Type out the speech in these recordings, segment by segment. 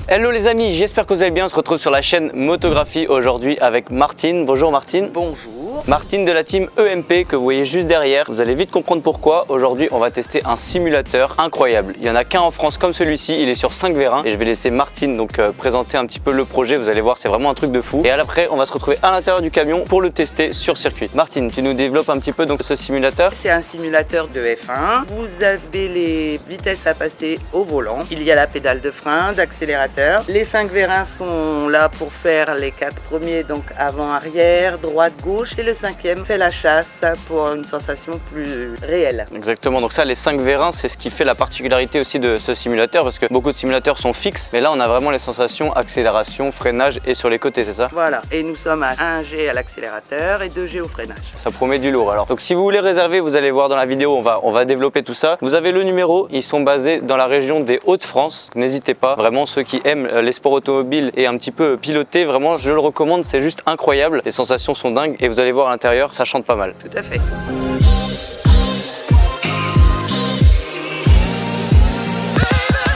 Hello les amis, j'espère que vous allez bien. On se retrouve sur la chaîne Motographie aujourd'hui avec Martine. Bonjour Martine. Bonjour. Martine de la team EMP que vous voyez juste derrière. Vous allez vite comprendre pourquoi. Aujourd'hui, on va tester un simulateur incroyable. Il n'y en a qu'un en France comme celui-ci. Il est sur 5 V1 et je vais laisser Martine donc présenter un petit peu le projet. Vous allez voir, c'est vraiment un truc de fou. Et après, on va se retrouver à l'intérieur du camion pour le tester sur circuit. Martine, tu nous développes un petit peu donc ce simulateur. C'est un simulateur de F1. Vous avez les vitesses à passer au volant. Il y a la pédale de frein, d'accélérateur. Les 5 vérins sont là pour faire les 4 premiers, donc avant, arrière, droite, gauche. Et le 5e fait la chasse pour une sensation plus réelle. Exactement, donc ça les 5 vérins c'est ce qui fait la particularité aussi de ce simulateur parce que beaucoup de simulateurs sont fixes mais là on a vraiment les sensations accélération, freinage et sur les côtés, c'est ça? Voilà, et nous sommes à 1G à l'accélérateur et 2G au freinage. Ça promet du lourd alors. Donc si vous voulez réserver, vous allez voir dans la vidéo, on va développer tout ça. Vous avez le numéro, ils sont basés dans la région des Hauts-de-France. N'hésitez pas, vraiment ceux qui aiment les sports automobiles et un petit peu piloter, vraiment je le recommande, c'est juste incroyable. Les sensations sont dingues et vous allez voir à l'intérieur, ça chante pas mal. Tout à fait.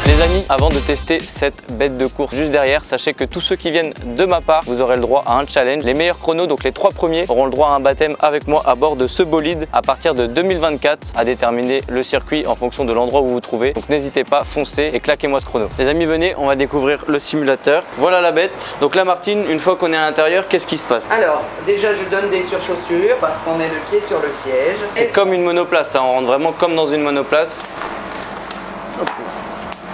Les amis, avant de tester cette bête de course juste derrière, sachez que tous ceux qui viennent de ma part, vous aurez le droit à un challenge. Les meilleurs chronos, donc les 3 premiers, auront le droit à un baptême avec moi à bord de ce bolide à partir de 2024 à déterminer le circuit en fonction de l'endroit où vous vous trouvez. Donc n'hésitez pas, foncez et claquez-moi ce chrono. Les amis, venez, on va découvrir le simulateur. Voilà la bête. Donc là Martine, une fois qu'on est à l'intérieur, qu'est-ce qui se passe? Alors, déjà je donne des surchaussures parce qu'on met le pied sur le siège. C'est comme une monoplace, hein. On rentre vraiment comme dans une monoplace.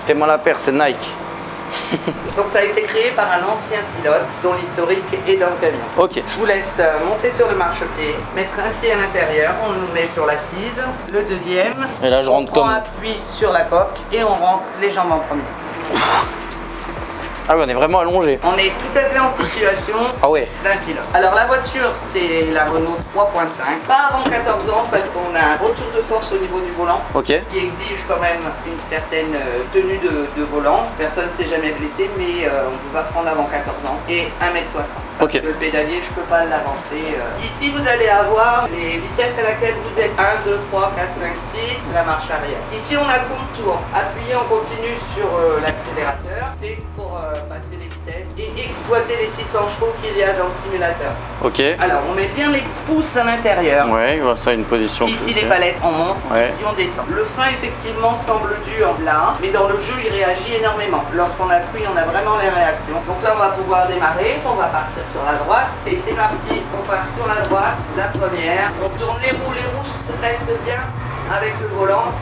Tellement la paire, c'est Nike. Donc ça a été créé par un ancien pilote dont l'historique est dans le camion. Ok. Je vous laisse monter sur le marchepied, mettre un pied à l'intérieur, on le met sur l'assise, le deuxième. Et là je rentre on prend comme... appui sur la coque et on rentre les jambes en premier. Ah oui, on est vraiment allongé. On est tout à fait en situation Ah ouais. d'un pilote. Alors la voiture c'est la Renault 3.5, pas avant 14 ans parce qu'on a un retour de force au niveau du volant. Ok. Qui exige quand même une certaine tenue de volant. Personne ne s'est jamais blessé mais on ne peut pas prendre avant 14 ans et 1m60. Parce Ok. que le pédalier je peux pas l'avancer. Ici vous allez avoir les vitesses à laquelle vous êtes 1, 2, 3, 4, 5, 6, la marche arrière. Ici on a compte tour. Appuyez en continu sur l'accélérateur. C'est pour passer les vitesses et exploiter les 600 chevaux qu'il y a dans le simulateur. Ok. Alors on met bien les pouces à l'intérieur. Ouais, je vois ça, une position. Ici ok. les palettes on monte, Ouais. ici on descend. Le frein effectivement semble dur là, mais dans le jeu il réagit énormément. Lorsqu'on appuie on a vraiment les réactions. Donc là on va pouvoir démarrer, on va partir sur la droite et c'est parti, on part sur la droite, la première, on tourne les roues restent bien avec le volant.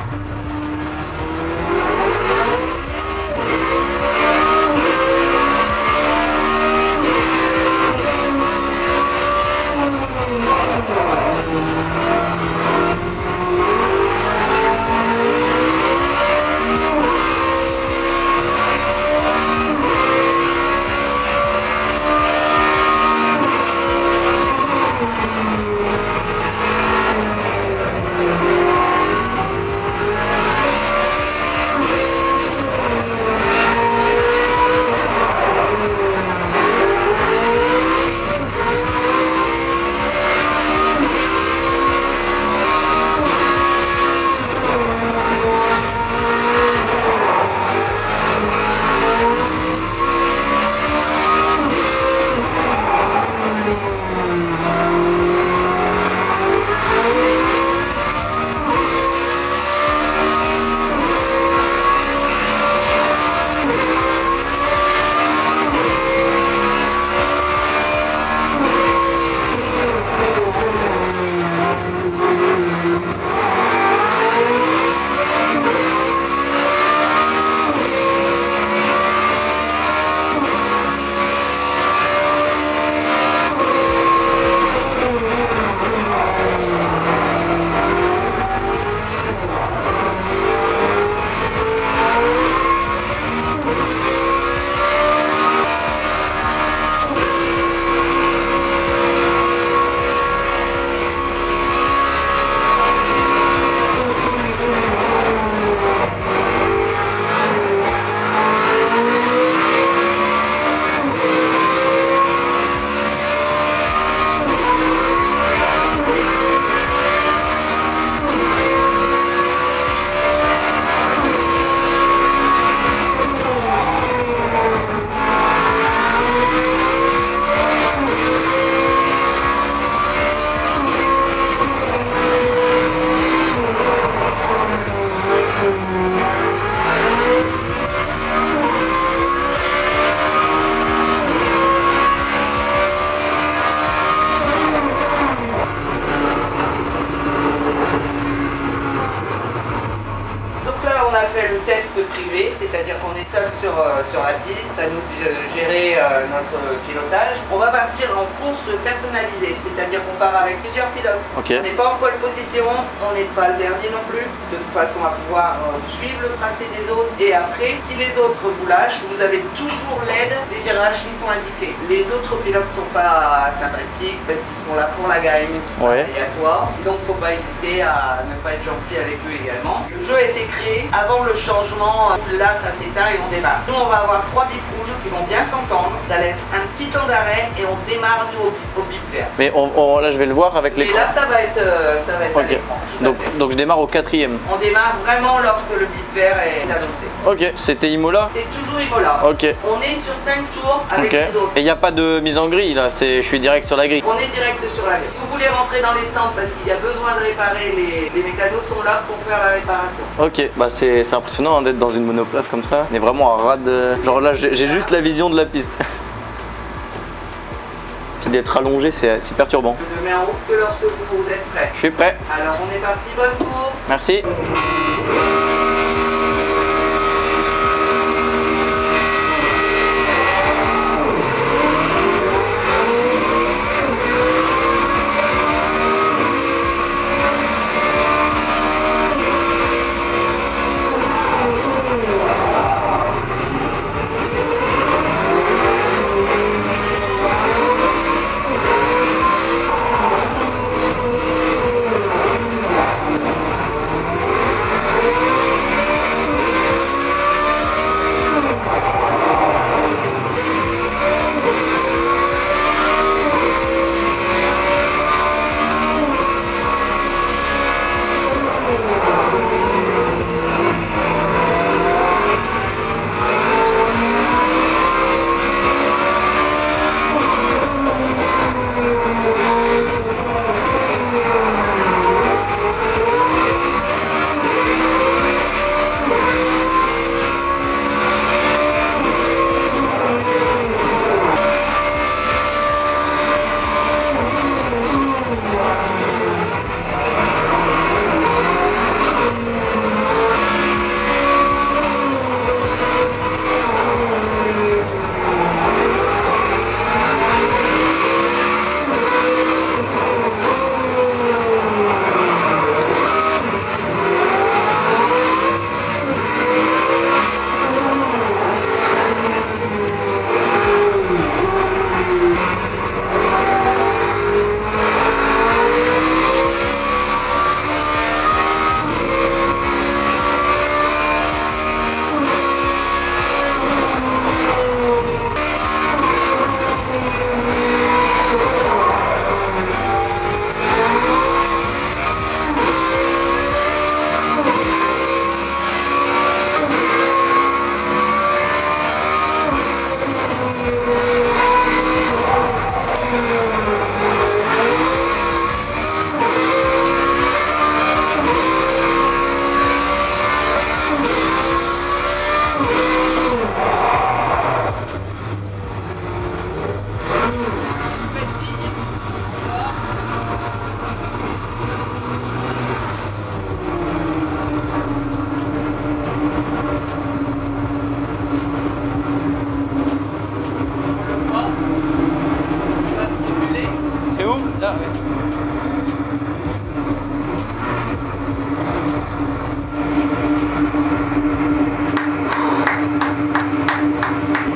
sur la piste, à nous de gérer notre pilotage. On va partir en course personnalisée, c'est-à-dire qu'on part avec plusieurs pilotes. Okay. On n'est pas en pole position, on n'est pas le dernier non plus, de toute façon à pouvoir suivre le tracé des autres. Et après, si les autres vous lâchent, vous avez toujours l'aide des virages qui sont indiqués. Les autres pilotes ne sont pas sympathiques parce qu'ils sont là pour la gagne, ouais. Et à toi. Donc faut pas hésiter à ne pas être gentil avec eux également. Le jeu a été créé avant le changement, là ça s'éteint et on démarre. Nous on va avoir 3 bips rouges qui vont bien s'entendre, ça laisse un petit temps d'arrêt et on démarre nous au bip vert. Mais là je vais le voir avec l'écran. Et là ça va être à l'écran. Donc je démarre au 4e. On démarre vraiment lorsque le bip vert est annoncé. Ok, c'était Imola? C'est toujours Imola. Ok. On est sur 5 tours avec les autres. Et il n'y a pas de mise en grille là, je suis direct sur la grille. On est direct sur la grille. Si vous voulez rentrer dans les stands parce qu'il y a besoin de réparer, les mécanos sont là pour faire la réparation. Ok, bah c'est impressionnant hein, d'être dans une monoplace comme ça. On est vraiment à ras de... Genre là j'ai juste la vision de la piste. Puis d'être allongé c'est perturbant. Je le mets en route que lorsque vous êtes prêts. Je suis prêt. Alors on est parti, bonne course. Merci.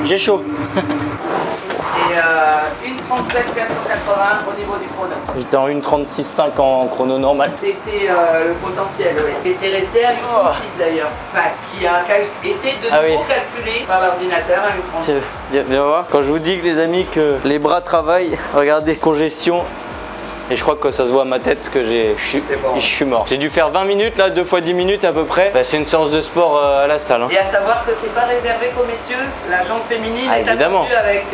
J'ai chaud. Et 1:37 480 au niveau du chrono. J'étais en 1:36,5 en chrono normal. C'était le potentiel, oui. Qui était resté à 1:36 d'ailleurs. Enfin, qui a été de nouveau calculé par l'ordinateur à 1:36. Viens voir. Quand je vous dis que les amis que les bras travaillent, regardez, congestion. Et je crois que ça se voit à ma tête que je suis mort. J'ai dû faire 20 minutes là, 2 fois 10 minutes à peu près. Bah, c'est une séance de sport à la salle. Hein. Et à savoir que c'est pas réservé qu'aux messieurs. La jambe féminine est attendue avec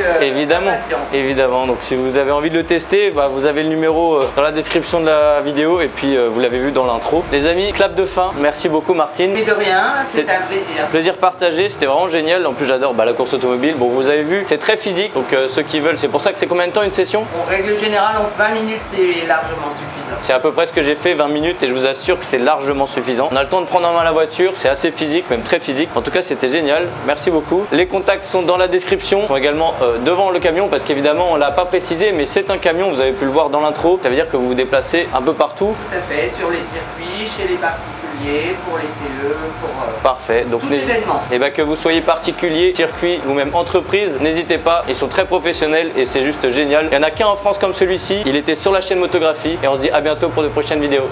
évidemment. Donc si vous avez envie de le tester, bah, vous avez le numéro dans la description de la vidéo et puis vous l'avez vu dans l'intro. Les amis, clap de fin. Merci beaucoup Martine. Et de rien, c'est un plaisir. Plaisir partagé, c'était vraiment génial. En plus j'adore la course automobile. Bon, vous avez vu, c'est très physique. Donc ceux qui veulent, c'est pour ça que c'est combien de temps une session? En règle générale, en 20 minutes, c'est c'est largement suffisant. C'est à peu près ce que j'ai fait, 20 minutes, et je vous assure que c'est largement suffisant. On a le temps de prendre en main la voiture, c'est assez physique, même très physique. En tout cas, c'était génial, merci beaucoup. Les contacts sont dans la description, ils sont également devant le camion, parce qu'évidemment, on l'a pas précisé, mais c'est un camion, vous avez pu le voir dans l'intro. Ça veut dire que vous vous déplacez un peu partout. Tout à fait, sur les circuits, chez les particuliers, pour les CE, pour Parfait, donc tous les événements. Et que vous soyez particulier, circuit ou même entreprise, n'hésitez pas, ils sont très professionnels et c'est juste génial. Il n'y en a qu'un en France comme celui-ci, il était sur la chaîne Motographie et on se dit à bientôt pour de prochaines vidéos.